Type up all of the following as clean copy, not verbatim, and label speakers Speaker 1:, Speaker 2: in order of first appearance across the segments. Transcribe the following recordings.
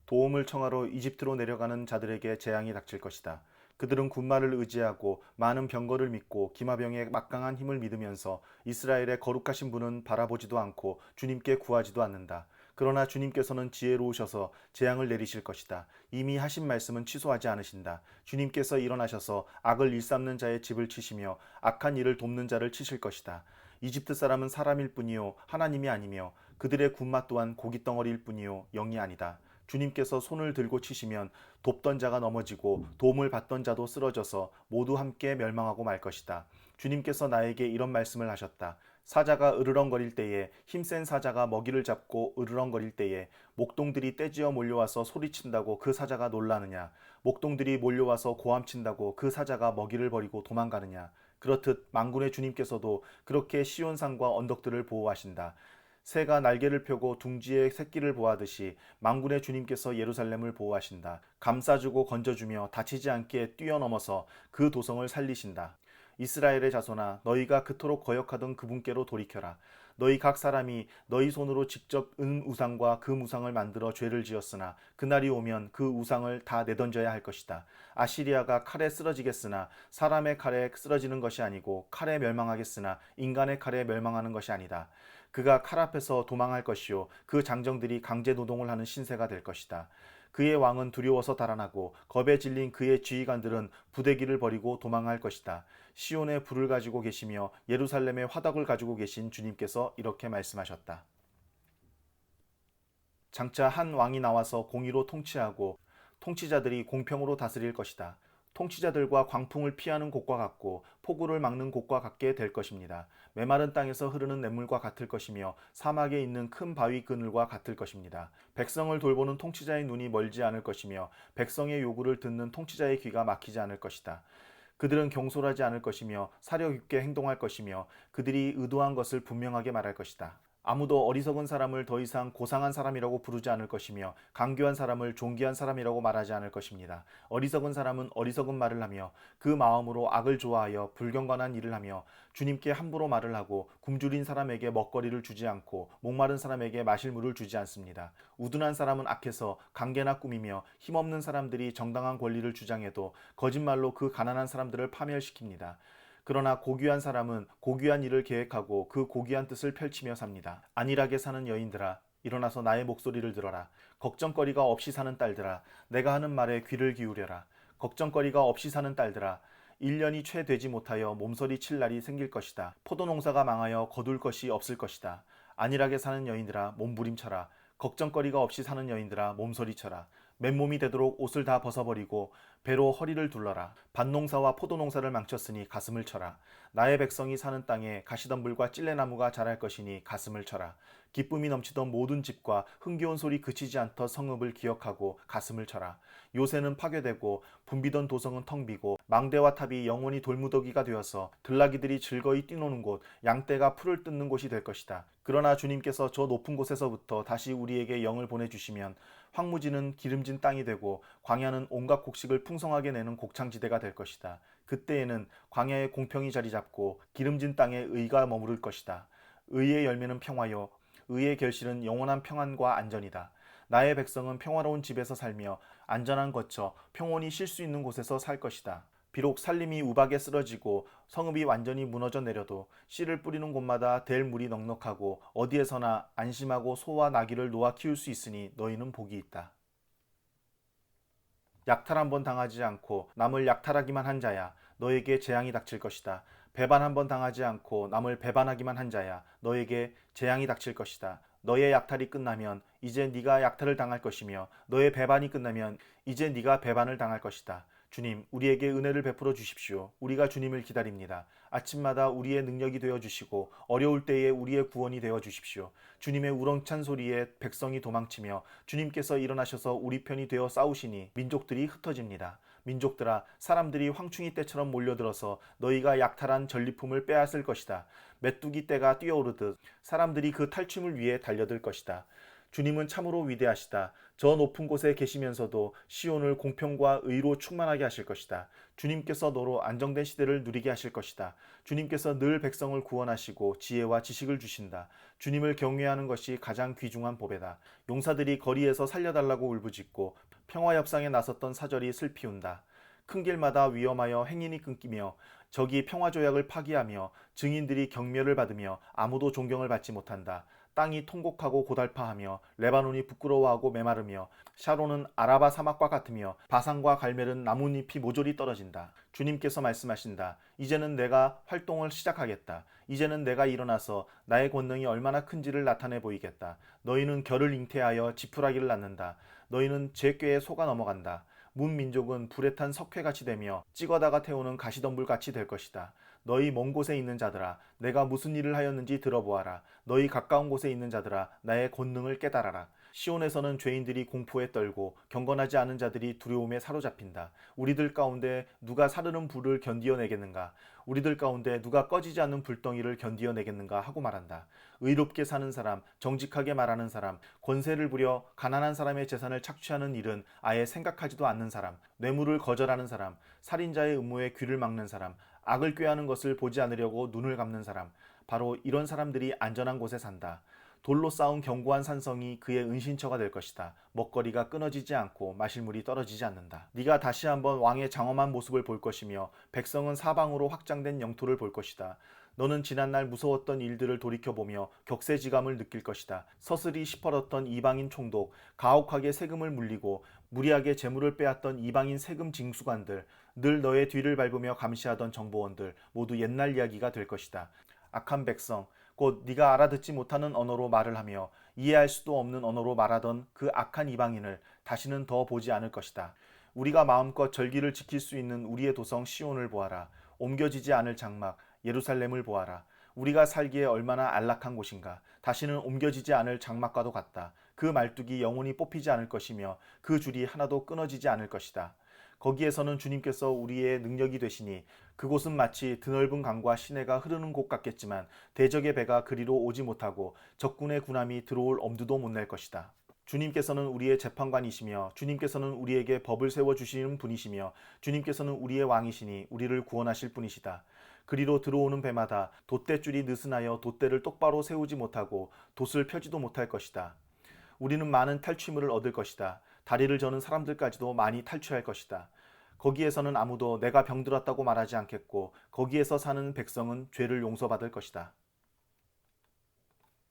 Speaker 1: 도움을 청하러 이집트로 내려가는 자들에게 재앙이 닥칠 것이다. 그들은 군마를 의지하고 많은 병거를 믿고 기마병의 막강한 힘을 믿으면서 이스라엘의 거룩하신 분은 바라보지도 않고 주님께 구하지도 않는다. 그러나 주님께서는 지혜로우셔서 재앙을 내리실 것이다. 이미 하신 말씀은 취소하지 않으신다. 주님께서 일어나셔서 악을 일삼는 자의 집을 치시며 악한 일을 돕는 자를 치실 것이다. 이집트 사람은 사람일 뿐이요 하나님이 아니며 그들의 군마 또한 고깃덩어리일 뿐이요 영이 아니다. 주님께서 손을 들고 치시면 돕던 자가 넘어지고 도움을 받던 자도 쓰러져서 모두 함께 멸망하고 말 것이다. 주님께서 나에게 이런 말씀을 하셨다. 사자가 으르렁거릴 때에 힘센 사자가 먹이를 잡고 으르렁거릴 때에 목동들이 떼지어 몰려와서 소리친다고 그 사자가 놀라느냐. 목동들이 몰려와서 고함친다고 그 사자가 먹이를 버리고 도망가느냐. 그렇듯 만군의 주님께서도 그렇게 시온산과 언덕들을 보호하신다. 새가 날개를 펴고 둥지의 새끼를 보호하듯이 만군의 주님께서 예루살렘을 보호하신다. 감싸주고 건져주며 다치지 않게 뛰어넘어서 그 도성을 살리신다. 이스라엘의 자손아, 너희가 그토록 거역하던 그분께로 돌이켜라. 너희 각 사람이 너희 손으로 직접 은 우상과 그 무상을 만들어 죄를 지었으나 그날이 오면 그 우상을 다 내던져야 할 것이다. 아시리아가 칼에 쓰러지겠으나 사람의 칼에 쓰러지는 것이 아니고 칼에 멸망하겠으나 인간의 칼에 멸망하는 것이 아니다. 그가 칼 앞에서 도망할 것이요 그 장정들이 강제 노동을 하는 신세가 될 것이다. 그의 왕은 두려워서 달아나고 겁에 질린 그의 지휘관들은 부대기를 버리고 도망할 것이다. 시온에 불을 가지고 계시며 예루살렘에 화덕을 가지고 계신 주님께서 이렇게 말씀하셨다. 장차 한 왕이 나와서 공의로 통치하고 통치자들이 공평으로 다스릴 것이다. 통치자들과 광풍을 피하는 곳과 같고 폭우를 막는 곳과 같게 될 것입니다. 메마른 땅에서 흐르는 냇물과 같을 것이며 사막에 있는 큰 바위 그늘과 같을 것입니다. 백성을 돌보는 통치자의 눈이 멀지 않을 것이며 백성의 요구를 듣는 통치자의 귀가 막히지 않을 것이다. 그들은 경솔하지 않을 것이며 사려 깊게 행동할 것이며 그들이 의도한 것을 분명하게 말할 것이다. 아무도 어리석은 사람을 더 이상 고상한 사람이라고 부르지 않을 것이며 강교한 사람을 존귀한 사람이라고 말하지 않을 것입니다. 어리석은 사람은 어리석은 말을 하며 그 마음으로 악을 좋아하여 불경건한 일을 하며 주님께 함부로 말을 하고 굶주린 사람에게 먹거리를 주지 않고 목마른 사람에게 마실 물을 주지 않습니다. 우둔한 사람은 악해서 강개나 꾸미며 힘없는 사람들이 정당한 권리를 주장해도 거짓말로 그 가난한 사람들을 파멸시킵니다. 그러나 고귀한 사람은 고귀한 일을 계획하고 그 고귀한 뜻을 펼치며 삽니다. 안일하게 사는 여인들아, 일어나서 나의 목소리를 들어라. 걱정거리가 없이 사는 딸들아, 내가 하는 말에 귀를 기울여라. 걱정거리가 없이 사는 딸들아, 1년이 채 되지 못하여 몸서리 칠 날이 생길 것이다. 포도농사가 망하여 거둘 것이 없을 것이다. 안일하게 사는 여인들아, 몸부림쳐라. 걱정거리가 없이 사는 여인들아, 몸서리쳐라. 맨몸이 되도록 옷을 다 벗어버리고 배로 허리를 둘러라. 밭농사와 포도농사를 망쳤으니 가슴을 쳐라. 나의 백성이 사는 땅에 가시덤불과 찔레나무가 자랄 것이니 가슴을 쳐라. 기쁨이 넘치던 모든 집과 흥겨운 소리 그치지 않던 성읍을 기억하고 가슴을 쳐라. 요새는 파괴되고 붐비던 도성은 텅 비고 망대와 탑이 영원히 돌무더기가 되어서 들나귀들이 즐거이 뛰노는 곳, 양떼가 풀을 뜯는 곳이 될 것이다. 그러나 주님께서 저 높은 곳에서부터 다시 우리에게 영을 보내주시면 황무지는 기름진 땅이 되고 광야는 온갖 곡식을 풍성하게 내는 곡창지대가 될 것이다. 그때에는 광야의 공평이 자리 잡고 기름진 땅에 의가 머무를 것이다. 의의 열매는 평화요 의의 결실은 영원한 평안과 안전이다. 나의 백성은 평화로운 집에서 살며 안전한 거처 평온히 쉴 수 있는 곳에서 살 것이다. 비록 산림이 우박에 쓰러지고 성읍이 완전히 무너져 내려도 씨를 뿌리는 곳마다 댈 물이 넉넉하고 어디에서나 안심하고 소와 나귀를 놓아 키울 수 있으니 너희는 복이 있다. 약탈 한번 당하지 않고 남을 약탈하기만 한 자야, 너에게 재앙이 닥칠 것이다. 배반 한번 당하지 않고 남을 배반하기만 한 자야, 너에게 재앙이 닥칠 것이다. 너의 약탈이 끝나면 이제 네가 약탈을 당할 것이며 너의 배반이 끝나면 이제 네가 배반을 당할 것이다. 주님, 우리에게 은혜를 베풀어 주십시오. 우리가 주님을 기다립니다. 아침마다 우리의 능력이 되어 주시고 어려울 때에 우리의 구원이 되어 주십시오. 주님의 우렁찬 소리에 백성이 도망치며 주님께서 일어나셔서 우리 편이 되어 싸우시니 민족들이 흩어집니다. 민족들아, 사람들이 황충이 떼처럼 몰려들어서 너희가 약탈한 전리품을 빼앗을 것이다. 메뚜기 떼가 뛰어오르듯 사람들이 그 탈취물 위에 달려들 것이다. 주님은 참으로 위대하시다. 저 높은 곳에 계시면서도 시온을 공평과 의로 충만하게 하실 것이다. 주님께서 너로 안정된 시대를 누리게 하실 것이다. 주님께서 늘 백성을 구원하시고 지혜와 지식을 주신다. 주님을 경외하는 것이 가장 귀중한 보배다. 용사들이 거리에서 살려달라고 울부짖고 평화협상에 나섰던 사절이 슬피운다. 큰 길마다 위험하여 행인이 끊기며 적이 평화조약을 파기하며 증인들이 경멸을 받으며 아무도 존경을 받지 못한다. 땅이 통곡하고 고달파하며 레바논이 부끄러워하고 메마르며 샤론은 아라바 사막과 같으며 바산과 갈멜은 나뭇잎이 모조리 떨어진다. 주님께서 말씀하신다. 이제는 내가 활동을 시작하겠다. 이제는 내가 일어나서 나의 권능이 얼마나 큰지를 나타내 보이겠다. 너희는 결을 잉태하여 지푸라기를 낳는다. 너희는 제꾀에 속아 넘어간다. 문 민족은 불에 탄 석회같이 되며 찍어다가 태우는 가시덤불같이 될 것이다. 너희 먼 곳에 있는 자들아, 내가 무슨 일을 하였는지 들어보아라. 너희 가까운 곳에 있는 자들아, 나의 권능을 깨달아라. 시온에서는 죄인들이 공포에 떨고 경건하지 않은 자들이 두려움에 사로잡힌다. 우리들 가운데 누가 사르는 불을 견디어내겠는가? 우리들 가운데 누가 꺼지지 않는 불덩이를 견디어내겠는가 하고 말한다. 의롭게 사는 사람, 정직하게 말하는 사람, 권세를 부려 가난한 사람의 재산을 착취하는 일은 아예 생각하지도 않는 사람, 뇌물을 거절하는 사람, 살인자의 음모에 귀를 막는 사람, 악을 꾀하는 것을 보지 않으려고 눈을 감는 사람, 바로 이런 사람들이 안전한 곳에 산다. 돌로 쌓은 견고한 산성이 그의 은신처가 될 것이다. 먹거리가 끊어지지 않고 마실 물이 떨어지지 않는다. 네가 다시 한번 왕의 장엄한 모습을 볼 것이며 백성은 사방으로 확장된 영토를 볼 것이다. 너는 지난날 무서웠던 일들을 돌이켜보며 격세지감을 느낄 것이다. 서슬이 시퍼렀던 이방인 총독, 가혹하게 세금을 물리고 무리하게 재물을 빼앗던 이방인 세금 징수관들, 늘 너의 뒤를 밟으며 감시하던 정보원들 모두 옛날 이야기가 될 것이다. 악한 백성, 곧 네가 알아듣지 못하는 언어로 말을 하며 이해할 수도 없는 언어로 말하던 그 악한 이방인을 다시는 더 보지 않을 것이다. 우리가 마음껏 절기를 지킬 수 있는 우리의 도성 시온을 보아라. 옮겨지지 않을 장막 예루살렘을 보아라. 우리가 살기에 얼마나 안락한 곳인가. 다시는 옮겨지지 않을 장막과도 같다. 그 말뚝이 영원히 뽑히지 않을 것이며 그 줄이 하나도 끊어지지 않을 것이다. 거기에서는 주님께서 우리의 능력이 되시니 그곳은 마치 드넓은 강과 시내가 흐르는 곳 같겠지만 대적의 배가 그리로 오지 못하고 적군의 군함이 들어올 엄두도 못 낼 것이다. 주님께서는 우리의 재판관이시며 주님께서는 우리에게 법을 세워주시는 분이시며 주님께서는 우리의 왕이시니 우리를 구원하실 분이시다. 그리로 들어오는 배마다 돛대줄이 느슨하여 돛대를 똑바로 세우지 못하고 돛을 펴지도 못할 것이다. 우리는 많은 탈취물을 얻을 것이다. 다리를 저는 사람들까지도 많이 탈취할 것이다. 거기에서는 아무도 내가 병들었다고 말하지 않겠고 거기에서 사는 백성은 죄를 용서받을 것이다.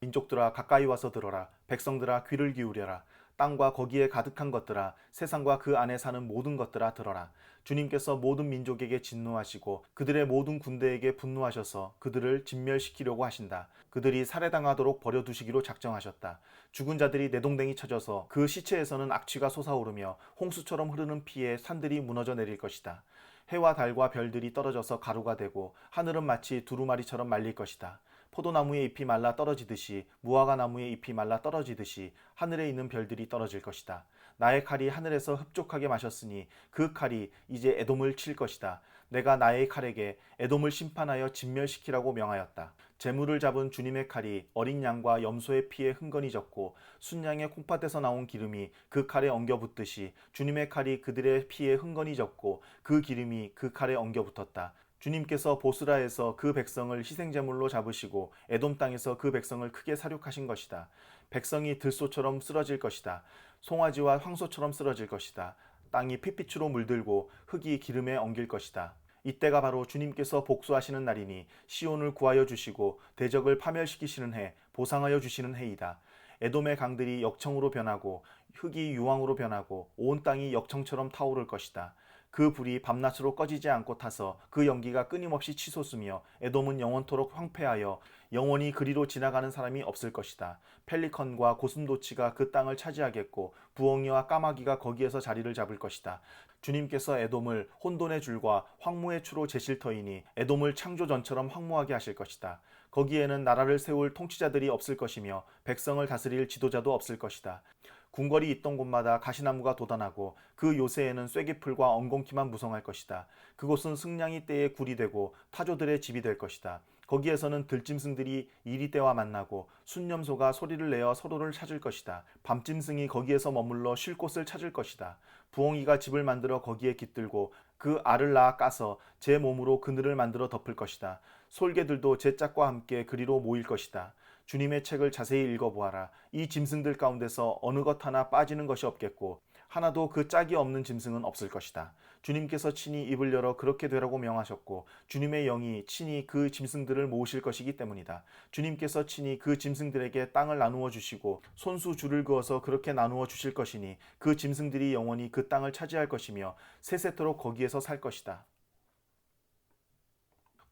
Speaker 1: 민족들아 가까이 와서 들어라. 백성들아 귀를 기울여라. 땅과 거기에 가득한 것들아 세상과 그 안에 사는 모든 것들아 들어라. 주님께서 모든 민족에게 진노하시고 그들의 모든 군대에게 분노하셔서 그들을 진멸시키려고 하신다. 그들이 살해당하도록 버려두시기로 작정하셨다. 죽은 자들이 내동댕이 쳐져서 그 시체에서는 악취가 솟아오르며 홍수처럼 흐르는 피에 산들이 무너져 내릴 것이다. 해와 달과 별들이 떨어져서 가루가 되고 하늘은 마치 두루마리처럼 말릴 것이다. 포도나무의 잎이 말라 떨어지듯이 무화과 나무의 잎이 말라 떨어지듯이 하늘에 있는 별들이 떨어질 것이다. 나의 칼이 하늘에서 흡족하게 마셨으니 그 칼이 이제 에돔을 칠 것이다. 내가 나의 칼에게 에돔을 심판하여 진멸시키라고 명하였다. 재물을 잡은 주님의 칼이 어린 양과 염소의 피에 흥건히 졌고 순양의 콩팥에서 나온 기름이 그 칼에 엉겨 붙듯이 주님의 칼이 그들의 피에 흥건히 졌고 그 기름이 그 칼에 엉겨 붙었다. 주님께서 보스라에서 그 백성을 희생제물로 잡으시고 에돔 땅에서 그 백성을 크게 사륙하신 것이다. 백성이 들소처럼 쓰러질 것이다. 송아지와 황소처럼 쓰러질 것이다. 땅이 핏빛으로 물들고 흙이 기름에 엉길 것이다. 이때가 바로 주님께서 복수하시는 날이니 시온을 구하여 주시고 대적을 파멸시키시는 해, 보상하여 주시는 해이다. 에돔의 강들이 역청으로 변하고 흙이 유황으로 변하고 온 땅이 역청처럼 타오를 것이다. 그 불이 밤낮으로 꺼지지 않고 타서 그 연기가 끊임없이 치솟으며 에돔은 영원토록 황폐하여 영원히 그리로 지나가는 사람이 없을 것이다. 펠리컨과 고슴도치가 그 땅을 차지하겠고 부엉이와 까마귀가 거기에서 자리를 잡을 것이다. 주님께서 에돔을 혼돈의 줄과 황무의 추로 재실 터이니 에돔을 창조 전처럼 황무하게 하실 것이다. 거기에는 나라를 세울 통치자들이 없을 것이며 백성을 다스릴 지도자도 없을 것이다. 궁궐이 있던 곳마다 가시나무가 돋아나고 그 요새에는 쐐기풀과 엉겅퀴만 무성할 것이다. 그곳은 승냥이 떼의 굴이 되고 타조들의 집이 될 것이다. 거기에서는 들짐승들이 이리떼와 만나고 순념소가 소리를 내어 서로를 찾을 것이다. 밤짐승이 거기에서 머물러 쉴 곳을 찾을 것이다. 부엉이가 집을 만들어 거기에 깃들고 그 알을 낳아 까서 제 몸으로 그늘을 만들어 덮을 것이다. 솔개들도 제 짝과 함께 그리로 모일 것이다. 주님의 책을 자세히 읽어보아라. 이 짐승들 가운데서 어느 것 하나 빠지는 것이 없겠고 하나도 그 짝이 없는 짐승은 없을 것이다. 주님께서 친히 입을 열어 그렇게 되라고 명하셨고 주님의 영이 친히 그 짐승들을 모으실 것이기 때문이다. 주님께서 친히 그 짐승들에게 땅을 나누어 주시고 손수 줄을 그어서 그렇게 나누어 주실 것이니 그 짐승들이 영원히 그 땅을 차지할 것이며 세세토록 거기에서 살 것이다.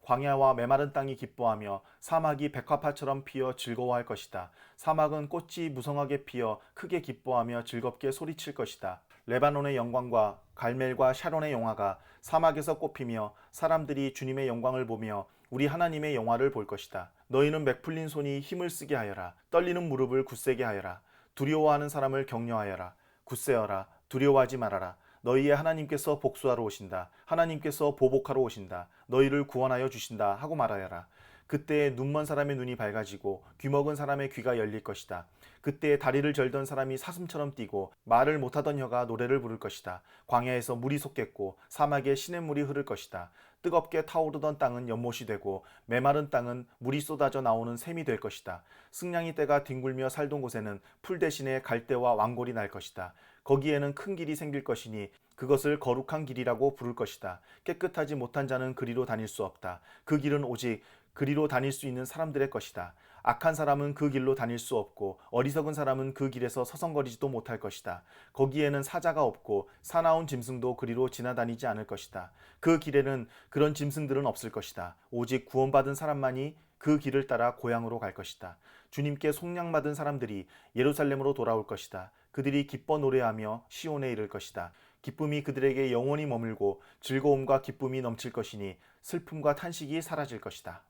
Speaker 1: 광야와 메마른 땅이 기뻐하며 사막이 백화파처럼 피어 즐거워할 것이다. 사막은 꽃이 무성하게 피어 크게 기뻐하며 즐겁게 소리칠 것이다. 레바논의 영광과 갈멜과 샤론의 영화가 사막에서 꽃피며 사람들이 주님의 영광을 보며 우리 하나님의 영화를 볼 것이다. 너희는 맥풀린 손이 힘을 쓰게 하여라. 떨리는 무릎을 굳세게 하여라. 두려워하는 사람을 격려하여라. 굳세어라. 두려워하지 말아라. 너희의 하나님께서 복수하러 오신다. 하나님께서 보복하러 오신다. 너희를 구원하여 주신다 하고 말하여라. 그때에 눈먼 사람의 눈이 밝아지고 귀먹은 사람의 귀가 열릴 것이다. 그때에 다리를 절던 사람이 사슴처럼 뛰고 말을 못하던 혀가 노래를 부를 것이다. 광야에서 물이 솟겠고 사막에 시냇물이 흐를 것이다. 뜨겁게 타오르던 땅은 연못이 되고 메마른 땅은 물이 쏟아져 나오는 샘이 될 것이다. 승냥이 떼가 뒹굴며 살던 곳에는 풀 대신에 갈대와 왕골이 날 것이다. 거기에는 큰 길이 생길 것이니 그것을 거룩한 길이라고 부를 것이다. 깨끗하지 못한 자는 그리로 다닐 수 없다. 그 길은 오직 그리로 다닐 수 있는 사람들의 것이다. 악한 사람은 그 길로 다닐 수 없고 어리석은 사람은 그 길에서 서성거리지도 못할 것이다. 거기에는 사자가 없고 사나운 짐승도 그리로 지나다니지 않을 것이다. 그 길에는 그런 짐승들은 없을 것이다. 오직 구원받은 사람만이 그 길을 따라 고향으로 갈 것이다. 주님께 속량받은 사람들이 예루살렘으로 돌아올 것이다. 그들이 기뻐 노래하며 시온에 이를 것이다. 기쁨이 그들에게 영원히 머물고 즐거움과 기쁨이 넘칠 것이니 슬픔과 탄식이 사라질 것이다.